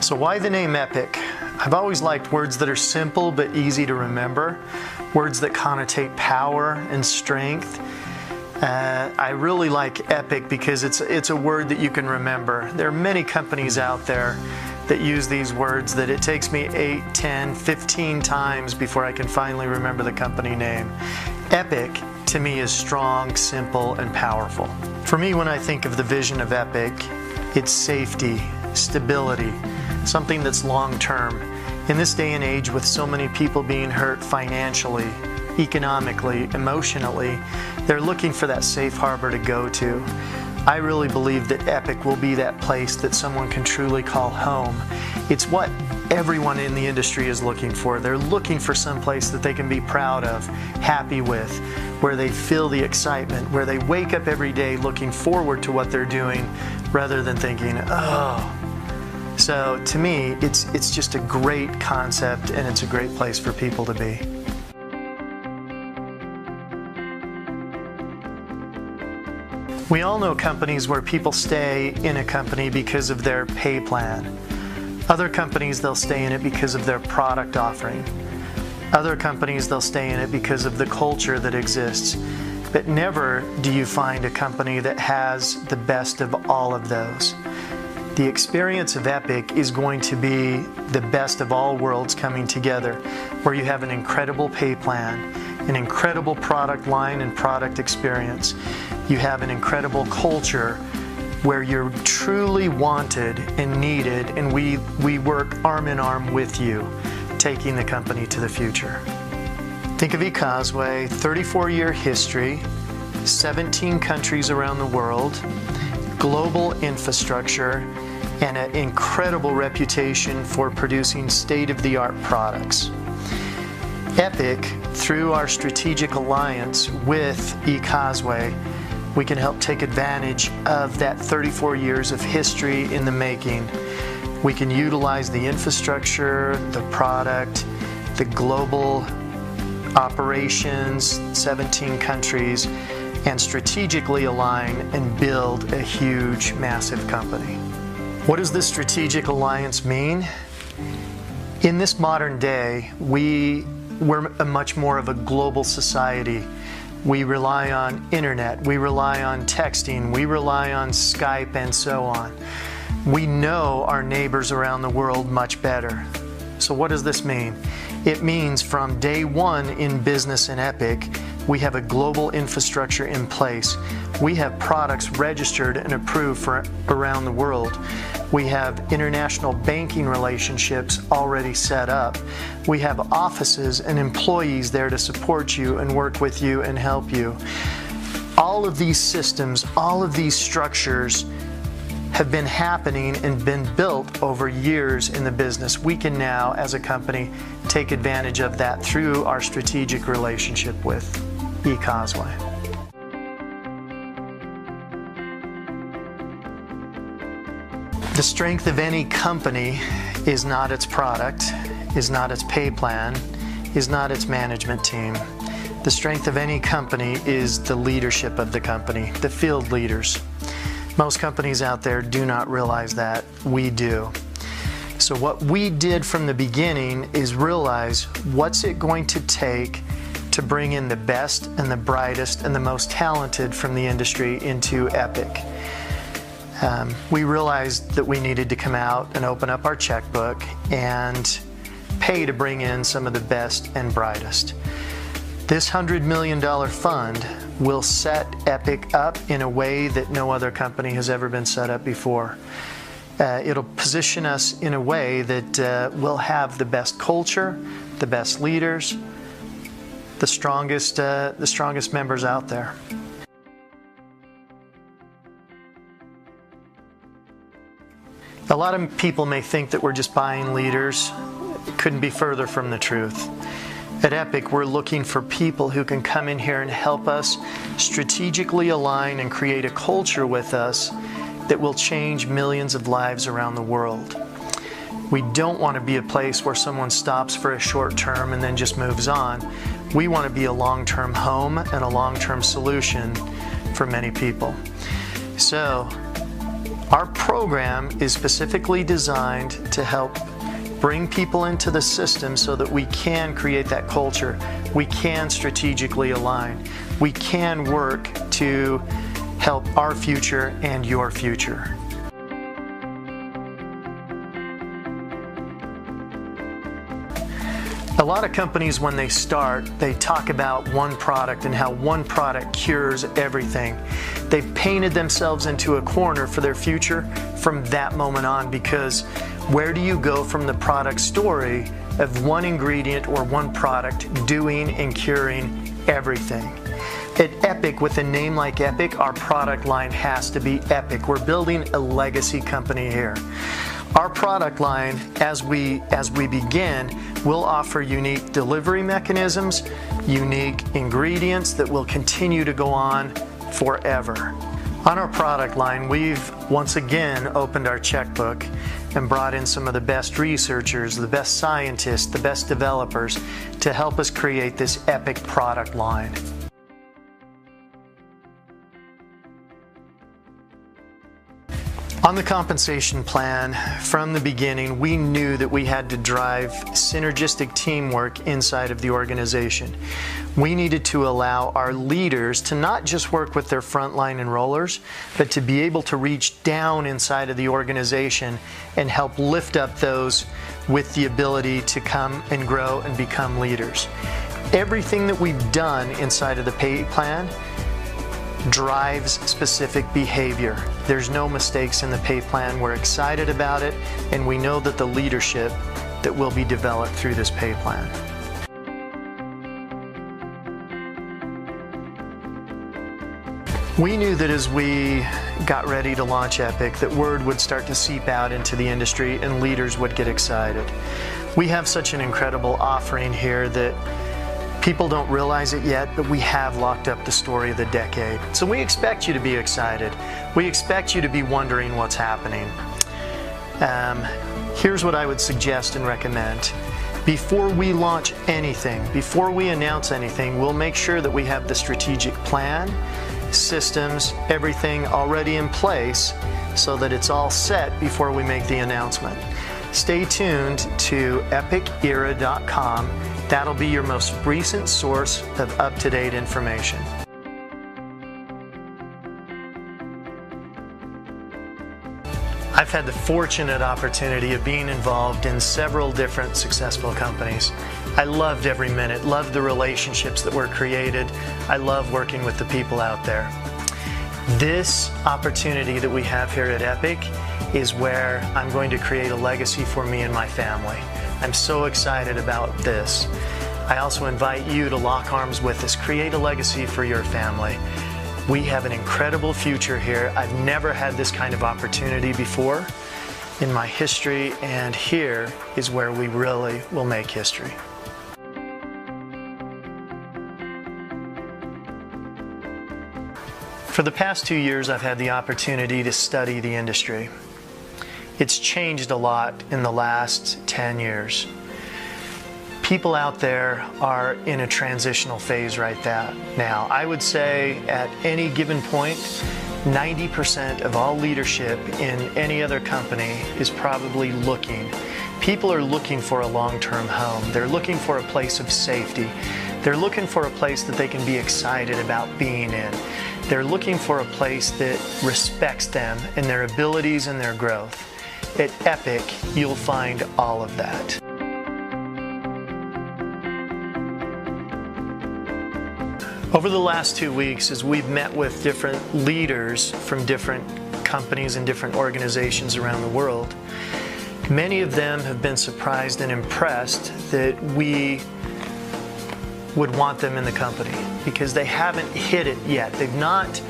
So why the name Epic? I've always liked words that are simple but easy to remember, words that connotate power and strength. I really like Epic because it's a word that you can remember. There are many companies out there that use these words that it takes me 8, 10, 15 times before I can finally remember the company name. Epic, to me, is strong, simple, and powerful. For me, when I think of the vision of Epic, it's safety, stability, something that's long-term. In this day and age, with so many people being hurt financially, economically, emotionally, they're looking for that safe harbor to go to. I really believe that Epic will be that place that someone can truly call home. It's what everyone in the industry is looking for. They're looking for some place that they can be proud of, happy with, where they feel the excitement, where they wake up every day looking forward to what they're doing rather than thinking, oh. So to me, it's just a great concept, and it's a great place for people to be. We all know companies where people stay in a company because of their pay plan. Other companies, they'll stay in it because of their product offering. Other companies, they'll stay in it because of the culture that exists. But never do you find a company that has the best of all of those. The experience of Epic is going to be the best of all worlds coming together, where you have an incredible pay plan, an incredible product line and product experience. You have an incredible culture where you're truly wanted and needed, and we work arm in arm with you, taking the company to the future. Think of eCauseway, 34-year history, 17 countries around the world, global infrastructure, and an incredible reputation for producing state-of-the-art products. Epic, through our strategic alliance with eCauseway, we can help take advantage of that 34 years of history in the making. We can utilize the infrastructure, the product, the global operations, 17 countries, and strategically align and build a huge, massive company. What does this strategic alliance mean? In this modern day, we're a much more of a global society. We rely on internet, we rely on texting, we rely on Skype, and so on. We know our neighbors around the world much better. So what does this mean? It means from day one in business in Epic, we have a global infrastructure in place. We have products registered and approved for around the world. We have international banking relationships already set up. We have offices and employees there to support you and work with you and help you. All of these systems, all of these structures have been happening and been built over years in the business. We can now, as a company, take advantage of that through our strategic relationship with eCauseway. The strength of any company is not its product, is not its pay plan, is not its management team. The strength of any company is the leadership of the company, the field leaders. Most companies out there do not realize that. We do. So what we did from the beginning is realize what's it going to take to bring in the best and the brightest and the most talented from the industry into Epic. We realized that we needed to come out and open up our checkbook and pay to bring in some of the best and brightest. This $100 million fund will set Epic up in a way that no other company has ever been set up before. It'll position us in a way that we'll have the best culture, the best leaders, the strongest members out there. A lot of people may think that we're just buying leaders. It couldn't be further from the truth. At Epic, we're looking for people who can come in here and help us strategically align and create a culture with us that will change millions of lives around the world. We don't want to be a place where someone stops for a short term and then just moves on. We want to be a long-term home and a long-term solution for many people. So, Our program is specifically designed to help bring people into the system so that we can create that culture. We can strategically align. We can work to help our future and your future. A lot of companies, when they start, they talk about one product and how one product cures everything. They've painted themselves into a corner for their future from that moment on, because where do you go from the product story of one ingredient or one product doing and curing everything? At Epic, with a name like Epic, our product line has to be epic. We're building a legacy company here. Our product line, as we begin, will offer unique delivery mechanisms, unique ingredients that will continue to go on forever. On our product line, we've once again opened our checkbook and brought in some of the best researchers, the best scientists, the best developers to help us create this epic product line. On the compensation plan, from the beginning, we knew that we had to drive synergistic teamwork inside of the organization. We needed to allow our leaders to not just work with their frontline enrollers, but to be able to reach down inside of the organization and help lift up those with the ability to come and grow and become leaders. Everything that we've done inside of the pay plan drives specific behavior. There's no mistakes in the pay plan. We're excited about it, and we know that the leadership that will be developed through this pay plan. We knew that as we got ready to launch Epic, that word would start to seep out into the industry and leaders would get excited. We have such an incredible offering here that people don't realize it yet, but we have locked up the story of the decade. So we expect you to be excited. We expect you to be wondering what's happening. Here's what I would suggest and recommend. Before we launch anything, before we announce anything, we'll make sure that we have the strategic plan, systems, everything already in place so that it's all set before we make the announcement. Stay tuned to epicera.com. That'll be your most recent source of up-to-date information. I've had the fortunate opportunity of being involved in several different successful companies. I loved every minute, loved the relationships that were created. I love working with the people out there. This opportunity that we have here at Epic is where I'm going to create a legacy for me and my family. I'm so excited about this. I also invite you to lock arms with us, create a legacy for your family. We have an incredible future here. I've never had this kind of opportunity before in my history, and here is where we really will make history. For the past 2 years, I've had the opportunity to study the industry. It's changed a lot in the last 10 years. People out there are in a transitional phase right now. I would say at any given point, 90% of all leadership in any other company is probably looking. People are looking for a long-term home. They're looking for a place of safety. They're looking for a place that they can be excited about being in. They're looking for a place that respects them and their abilities and their growth. At Epic, you'll find all of that. Over the last 2 weeks, as we've met with different leaders from different companies and different organizations around the world, many of them have been surprised and impressed that we would want them in the company because they haven't hit it yet. They've not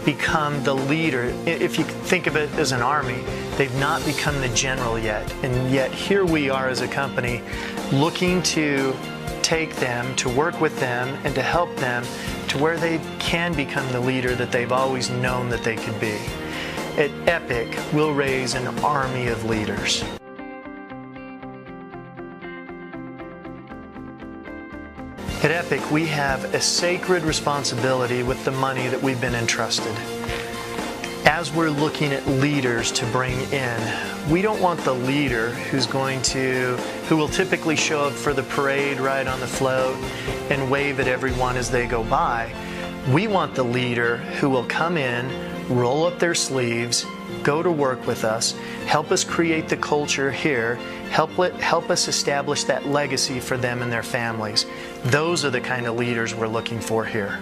become the leader. If you think of it as an army, they've not become the general yet. And yet here we are as a company looking to take them, to work with them, and to help them to where they can become the leader that they've always known that they could be. At Epic, we'll raise an army of leaders. At Epic, we have a sacred responsibility with the money that we've been entrusted. as we're looking at leaders to bring in, we don't want the leader who will typically show up for the parade right on the float and wave at everyone as they go by. We want the leader who will come in, roll up their sleeves, go to work with us, help us create the culture here, help us establish that legacy for them and their families. Those are the kind of leaders we're looking for here.